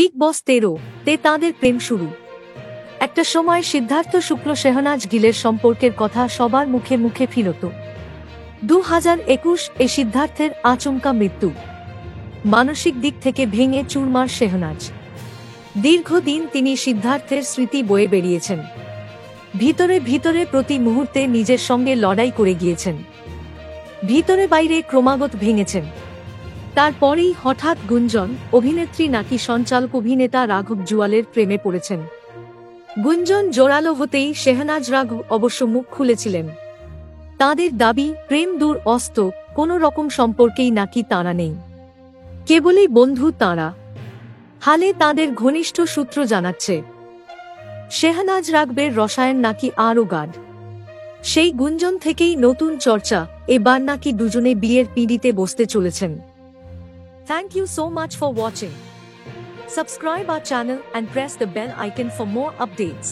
Big বস 13 তে তাঁদের প্রেম শুরু। একটা সময় সিদ্ধার্থ শুক্ল শেহনাজ গিলের সম্পর্কের কথা সবার মুখে মুখে ফিরত। 2021 এ সিদ্ধার্থের আচমকা মৃত্যু। মানসিক দিক থেকে ভেঙে চুরমার শেহনাজ। দীর্ঘদিন তিনি সিদ্ধার্থের স্মৃতি বয়ে বেরিয়েছেন। ভিতরে ভিতরে প্রতি মুহূর্তে নিজের সঙ্গে লড়াই করে গিয়েছেন। ভিতরে বাইরে ক্রমাগত ভেঙেছেন। তারপরেই হঠাৎ গুঞ্জন, অভিনেত্রী নাকি সঞ্চালক অভিনেতা রাঘব জুয়ালের প্রেমে পড়েছেন। গুঞ্জন জোরালো হতেই শেহনাজ রাঘব অবশ্য মুখ খুলেছিলেন। তাঁদের দাবি, প্রেম দূর অস্ত, কোনো রকম সম্পর্কেই নাকি তাঁরা নেই, কেবলই বন্ধু তাঁরা। হালে তাঁদের ঘনিষ্ঠ সূত্র জানাচ্ছে, শেহনাজ রাঘবের রসায়ন নাকি আরও গাঢ়। সেই গুঞ্জন থেকেই নতুন চর্চা, এবার নাকি দুজনে বিয়ের পিঁড়িতে বসতে চলেছেন। Thank you so much for watching. Subscribe our channel and press the bell icon for more updates.